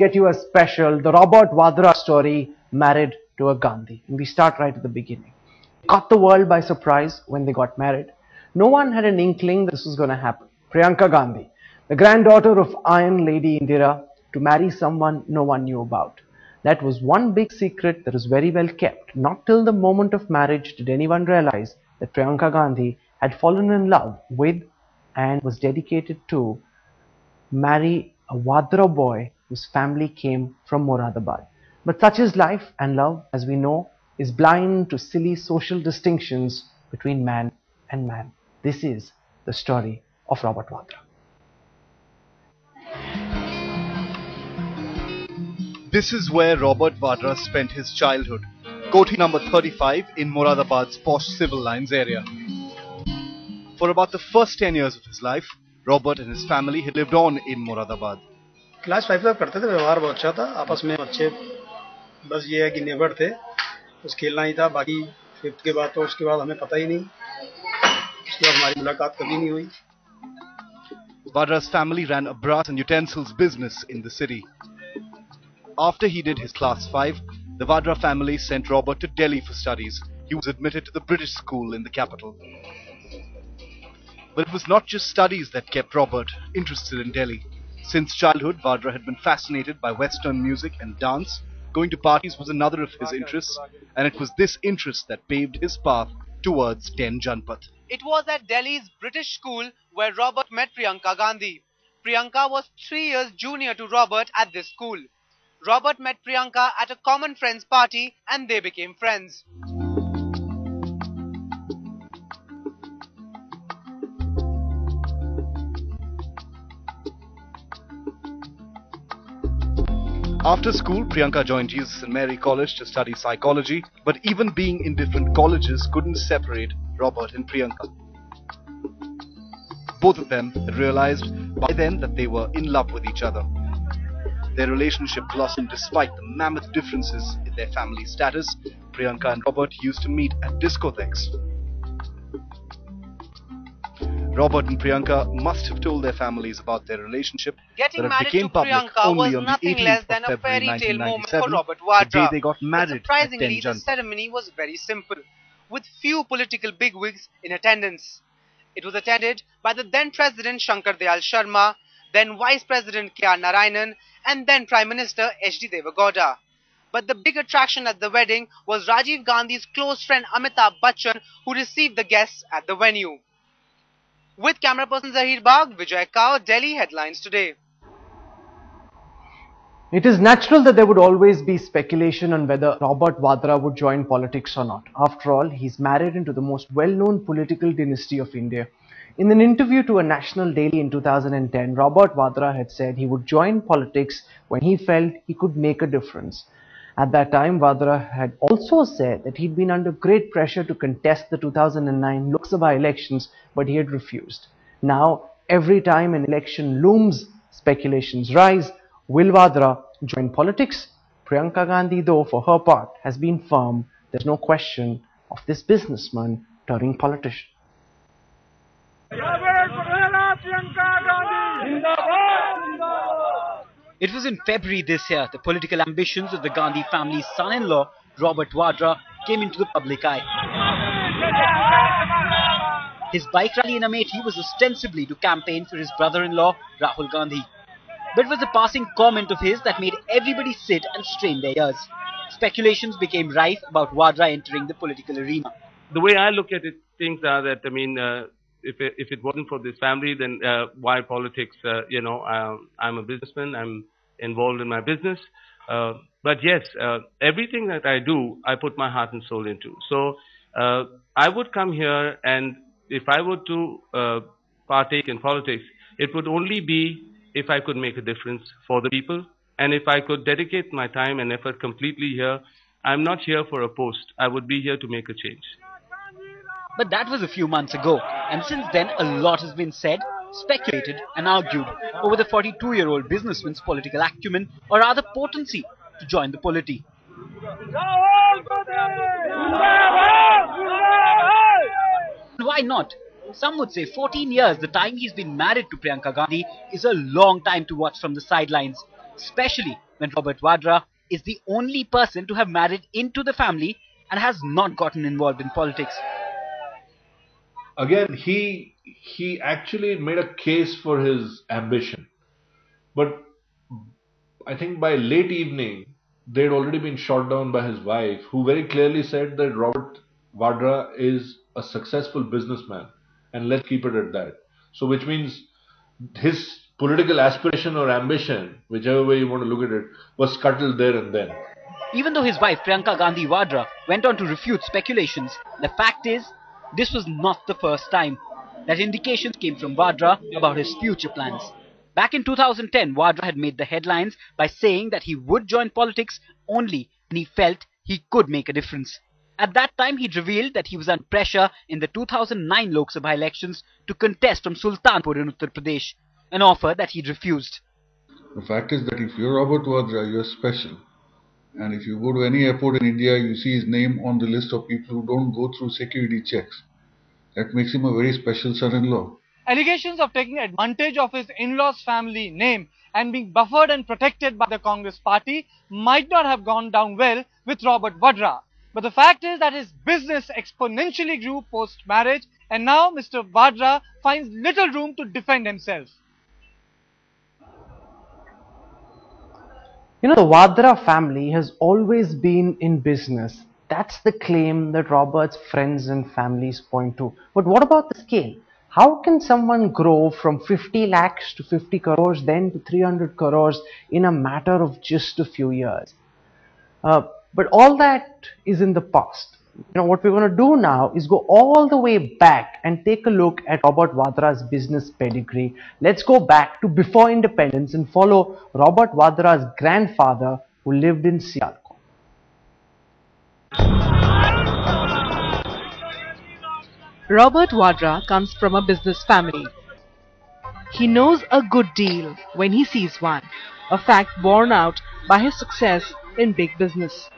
get you a special, the Robert Vadra story, Married to a Gandhi. And we start right at the beginning. Caught the world by surprise when they got married. No one had an inkling that this was going to happen. Priyanka Gandhi, the granddaughter of Iron Lady Indira, to marry someone no one knew about. That was one big secret that was very well kept. Not till the moment of marriage did anyone realize that Priyanka Gandhi had fallen in love with and was dedicated to marry a Vadra boy whose family came from Moradabad. But such is life, and love, as we know, is blind to silly social distinctions between man and man. This is the story of Robert Vadra. This is where Robert Vadra spent his childhood, Koti number 35 in Moradabad's posh civil lines area. For about the first 10 years of his life, Robert and his family had lived on in Moradabad. Class 5 तक करते थे, व्यवहार बहुत अच्छा था, आपस में अच्छे, बस ये है कि नेबर थे, बस खेलना ही था, बाकी 5th के बाद तो उसके बाद हमें पता ही नहीं, उसके बाद हमारी मुलाकात कभी नहीं हुई. Vadra's family ran a brass and utensils business in the city. After he did his class 5, the Vadra family sent Robert to Delhi for studies. He was admitted to the British school in the capital. But it was not just studies that kept Robert interested in Delhi. Since childhood, Vadra had been fascinated by Western music and dance. Going to parties was another of his interests, and it was this interest that paved his path towards 10 Janpat. It was at Delhi's British school where Robert met Priyanka Gandhi. Priyanka was 3 years junior to Robert at this school. Robert met Priyanka at a common friends party and they became friends. After school, Priyanka joined Jesus and Mary College to study psychology, but even being in different colleges couldn't separate Robert and Priyanka. Both of them had realized by then that they were in love with each other. Their relationship blossomed despite the mammoth differences in their family status. Priyanka and Robert used to meet at discotheques. Robert and Priyanka must have told their families about their relationship. Getting but it married became to public Priyanka only was on nothing the less 18th than of a February fairy tale moment for 1997, Robert the Vadra. day they got married But surprisingly, at 10 the Janpat. ceremony was very simple, with few political bigwigs in attendance. It was attended by the then President Shankar Dayal Sharma, then Vice President K.R. Narayanan, and then Prime Minister H.D. Devagowda. But the big attraction at the wedding was Rajiv Gandhi's close friend Amitabh Bachchan, who received the guests at the venue. With camera person Zahir Bagh, Vijay Kao, Delhi Headlines Today. It is natural that there would always be speculation on whether Robert Vadra would join politics or not. After all, he's married into the most well-known political dynasty of India. In an interview to a national daily in 2010, Robert Vadra had said he would join politics when he felt he could make a difference. At that time, Vadra had also said that he'd been under great pressure to contest the 2009 Lok Sabha elections, but he had refused. Now, every time an election looms, speculations rise. Will Vadra join politics? Priyanka Gandhi, though, for her part, has been firm. There's no question of this businessman turning politician. It was in February this year the political ambitions of the Gandhi family's son-in-law, Robert Vadra, came into the public eye. His bike rally in Amethi was ostensibly to campaign for his brother-in-law, Rahul Gandhi. But it was a passing comment of his that made everybody sit and strain their ears. Speculations became rife about Vadra entering the political arena. The way I look at it, things are that, if it wasn't for this family, then why politics? I'm a businessman. I'm involved in my business. But yes, everything that I do, I put my heart and soul into. So I would come here, and if I were to partake in politics, it would only be if I could make a difference for the people, and if I could dedicate my time and effort completely here. I'm not here for a post. I would be here to make a change. But that was a few months ago, and since then a lot has been said, speculated and argued over the 42-year-old businessman's political acumen, or rather potency, to join the polity. Why not? Some would say 14 years, the time he's been married to Priyanka Gandhi, is a long time to watch from the sidelines. especially when Robert Vadra is the only person to have married into the family and has not gotten involved in politics. Again, he actually made a case for his ambition, but I think by late evening they'd already been shot down by his wife, who very clearly said that Robert Vadra is a successful businessman, and let's keep it at that. So, which means his political aspiration or ambition, whichever way you want to look at it, was scuttled there and then. Even though his wife Priyanka Gandhi Vadra went on to refute speculations, the fact is, this was not the first time that indications came from Vadra about his future plans. Back in 2010, Vadra had made the headlines by saying that he would join politics only when he felt he could make a difference. At that time, he'd revealed that he was under pressure in the 2009 Lok Sabha elections to contest from Sultanpur in Uttar Pradesh, an offer that he'd refused. The fact is that if you're Robert Vadra, you're special. And if you go to any airport in India, you see his name on the list of people who don't go through security checks. That makes him a very special son-in-law. Allegations of taking advantage of his in-laws' family name and being buffered and protected by the Congress party might not have gone down well with Robert Vadra. But the fact is that his business exponentially grew post-marriage, and now Mr. Vadra finds little room to defend himself. You know, the Vadra family has always been in business. That's the claim that Robert's friends and families point to. But what about the scale? How can someone grow from 50 lakhs to 50 crores, then to 300 crores in a matter of just a few years? But all that is in the past. You know, what we're going to do now is go all the way back and take a look at Robert Vadra's business pedigree. Let's go back to before independence and follow Robert Vadra's grandfather, who lived in Sialkot. Robert Vadra comes from a business family. He knows a good deal when he sees one, a fact borne out by his success in big business.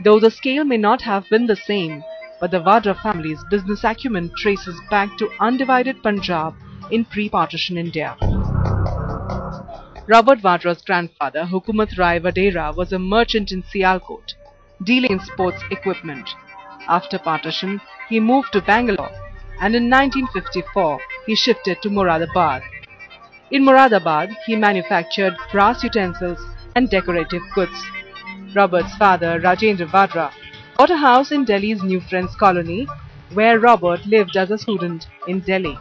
Though the scale may not have been the same, but the Vadra family's business acumen traces back to undivided Punjab in pre-partition India. Robert Vadra's grandfather, Hukumat Rai Vadera, was a merchant in Sialkot, dealing in sports equipment. After partition, he moved to Bangalore, and in 1954 he shifted to Moradabad. In Moradabad, he manufactured brass utensils and decorative goods. Robert's father, Rajendra Vadra, bought a house in Delhi's New Friends Colony, where Robert lived as a student in Delhi.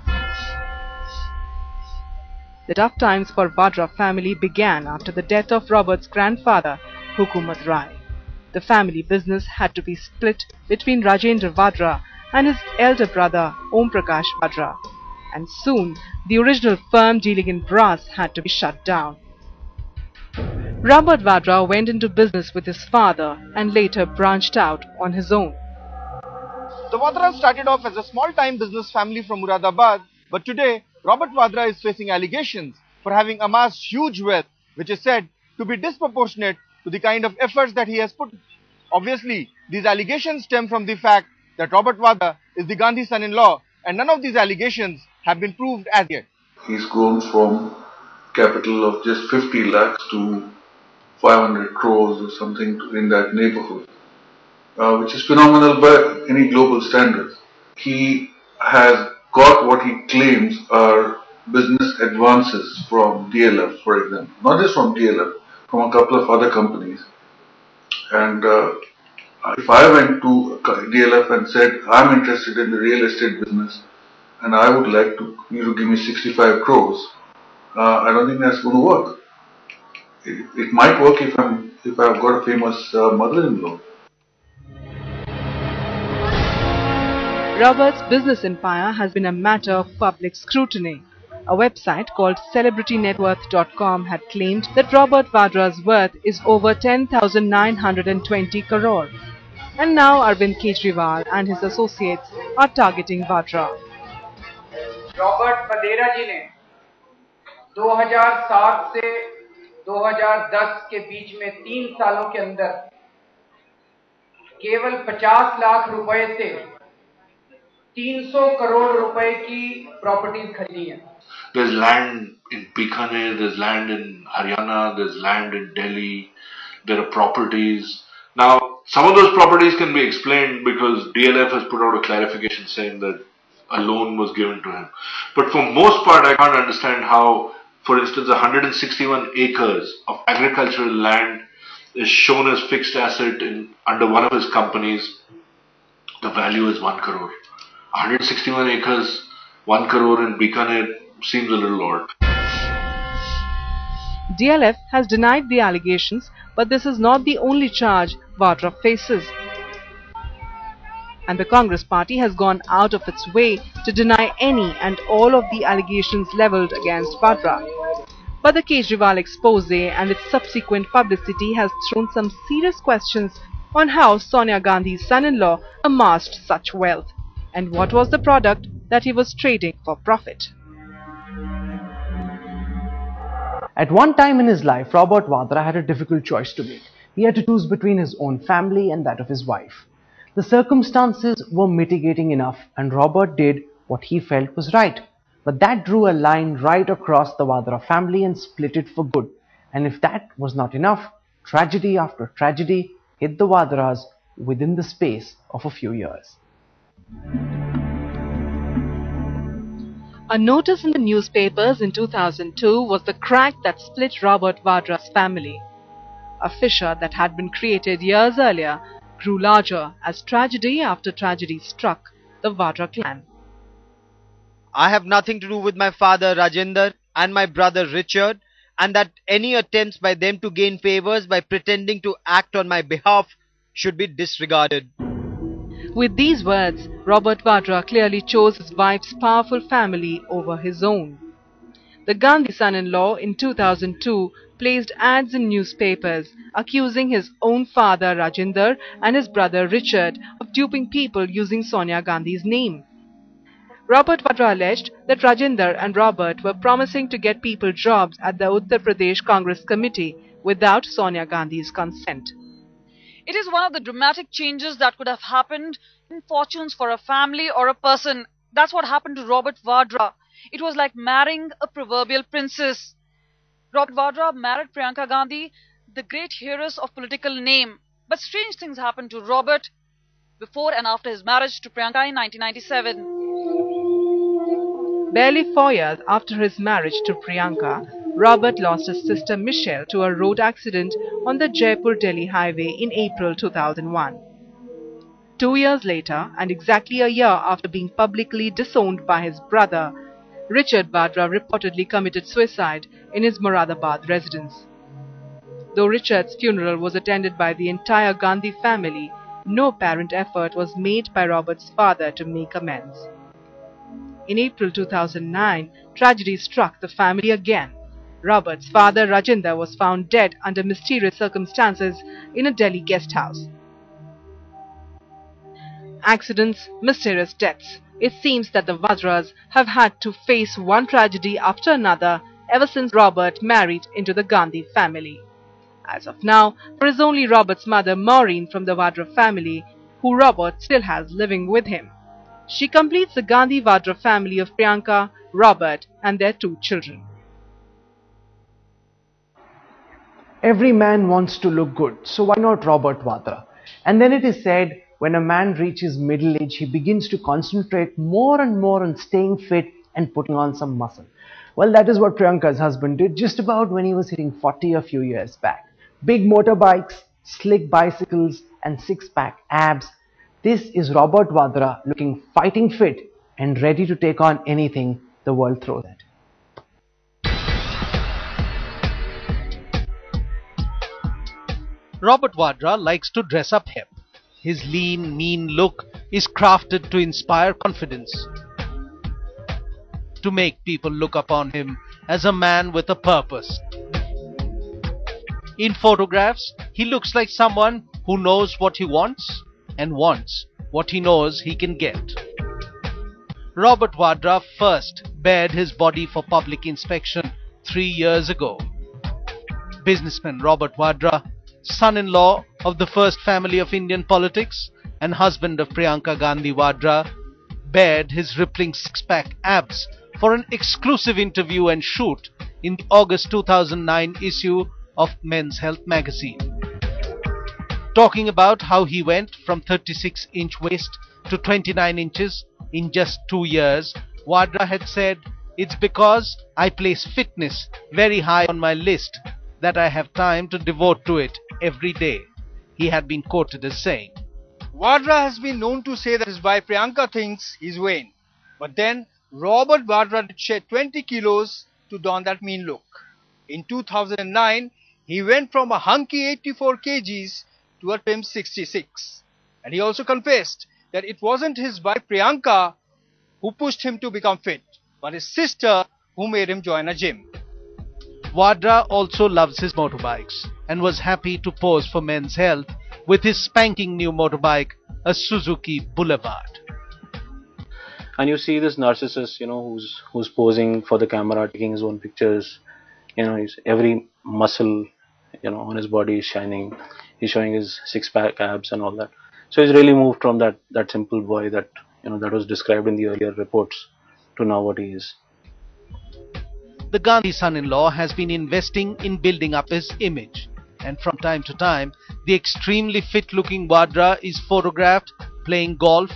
The tough times for Vadra family began after the death of Robert's grandfather, Hukumat Rai. The family business had to be split between Rajendra Vadra and his elder brother, Om Prakash Vadra, and soon the original firm dealing in brass had to be shut down. Robert Vadra went into business with his father and later branched out on his own. The Vadras started off as a small-time business family from Moradabad, but today Robert Vadra is facing allegations for having amassed huge wealth, which is said to be disproportionate to the kind of efforts that he has put. Obviously, these allegations stem from the fact that Robert Vadra is the Gandhi son-in-law, and none of these allegations have been proved as yet. He's grown from capital of just 50 lakhs to 500 crores or something in that neighborhood, which is phenomenal by any global standards. He has got what he claims are business advances from DLF, for example. Not just from DLF, from a couple of other companies. And if I went to DLF and said, I'm interested in the real estate business and I would like you to give me 65 crores, I don't think that's going to work. It might work if I've got a famous mother-in-law. Robert's business empire has been a matter of public scrutiny. A website called CelebrityNetworth.com had claimed that Robert Vadra's worth is over 10,920 crore. And now Arvind Kejriwal and his associates are targeting Vadra. Robert Vadra ji ने 2007 से 2010 के बीच में 3 सालों के अंदर केवल 50 लाख रुपए से 300 करोड़ रुपए की प्रॉपर्टीज खरीदी हैं। There's land in Bikaner, there's land in Haryana, there's land in Delhi, there are properties. Now, some of those properties can be explained because DLF has put out a clarification saying that a loan was given to him. But for most part, I can't understand how, for instance, 161 acres of agricultural land is shown as fixed asset under one of his companies. The value is 1 crore. 161 acres, 1 crore in Bikaner seems a little odd. DLF has denied the allegations, but this is not the only charge Vadra faces. And the Congress party has gone out of its way to deny any and all of the allegations levelled against Vadra. But the Kejriwal expose and its subsequent publicity has thrown some serious questions on how Sonia Gandhi's son-in-law amassed such wealth, and what was the product that he was trading for profit. At one time in his life, Robert Vadra had a difficult choice to make. He had to choose between his own family and that of his wife. The circumstances were mitigating enough, and Robert did what he felt was right. But that drew a line right across the Vadra family and split it for good. And if that was not enough, tragedy after tragedy hit the Vadras within the space of a few years. A notice in the newspapers in 2002 was the crack that split Robert Vadra's family. A fissure that had been created years earlier grew larger as tragedy after tragedy struck the Vadra clan. I have nothing to do with my father Rajendra and my brother Richard, and that any attempts by them to gain favors by pretending to act on my behalf should be disregarded. With these words, Robert Vadra clearly chose his wife's powerful family over his own. The Gandhi son-in-law in 2002 placed ads in newspapers accusing his own father Rajendra and his brother Richard of duping people using Sonia Gandhi's name. Robert Vadra alleged that Rajendra and Robert were promising to get people jobs at the Uttar Pradesh Congress Committee without Sonia Gandhi's consent. It is one of the dramatic changes that could have happened in fortunes for a family or a person. That's what happened to Robert Vadra. It was like marrying a proverbial princess. Robert Vadra married Priyanka Gandhi, the great heiress of political name. But strange things happened to Robert before and after his marriage to Priyanka in 1997. Barely 4 years after his marriage to Priyanka, Robert lost his sister Michelle to a road accident on the Jaipur-Delhi highway in April 2001. 2 years later, and exactly a year after being publicly disowned by his brother, Richard Vadra reportedly committed suicide in his Moradabad residence. Though Richard's funeral was attended by the entire Gandhi family, no apparent effort was made by Robert's father to make amends. In April 2009, tragedy struck the family again. Robert's father Rajendra was found dead under mysterious circumstances in a Delhi guest house. Accidents, mysterious deaths. It seems that the Vadras have had to face one tragedy after another ever since Robert married into the Gandhi family. As of now, there is only Robert's mother Maureen from the Vadra family, who Robert still has living with him. She completes the Gandhi Vadra family of Priyanka, Robert and their 2 children. Every man wants to look good, so why not Robert Vadra? And then it is said, when a man reaches middle age, he begins to concentrate more and more on staying fit and putting on some muscle. Well, that is what Priyanka's husband did just about when he was hitting 40 a few years back. Big motorbikes, slick bicycles and six-pack abs. This is Robert Vadra looking fighting fit and ready to take on anything the world throws at him. Robert Vadra likes to dress up hip. His lean, mean look is crafted to inspire confidence, to make people look upon him as a man with a purpose. In photographs, he looks like someone who knows what he wants and wants what he knows he can get. Robert Vadra first bared his body for public inspection 3 years ago. Businessman Robert Vadra, son-in-law of the first family of Indian politics and husband of Priyanka Gandhi Vadra, bared his rippling six-pack abs for an exclusive interview and shoot in the August 2009 issue of Men's Health magazine. Talking about how he went from 36-inch waist to 29 inches in just 2 years, Vadra had said, "It's because I place fitness very high on my list that I have time to devote to it every day," he had been quoted as saying. Vadra has been known to say that his wife Priyanka thinks he's vain. But then Robert Vadra did shed 20 kilos to don that mean look. In 2009, he went from a hunky 84 kgs to a trim 66. And he also confessed that it wasn't his wife Priyanka who pushed him to become fit, but his sister who made him join a gym. Vadra also loves his motorbikes and was happy to pose for Men's Health with his spanking new motorbike, a Suzuki Boulevard. And you see this narcissist, who's posing for the camera, taking his own pictures. He's every muscle, on his body is shining. He's showing his six-pack abs and all that. So he's really moved from that simple boy that was described in the earlier reports to now what he is. The Gandhi son-in-law has been investing in building up his image, and from time to time, the extremely fit-looking Vadra is photographed playing golf,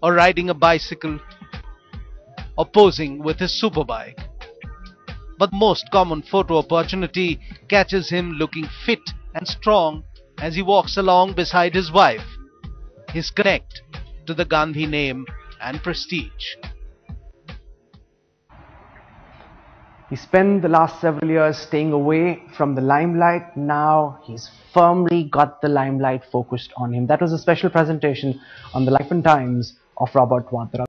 or riding a bicycle, or posing with his superbike. But the most common photo opportunity catches him looking fit and strong as he walks along beside his wife, his connect to the Gandhi name and prestige. He spent the last several years staying away from the limelight. Now he's firmly got the limelight focused on him. That was a special presentation on the life and times of Robert Vadra.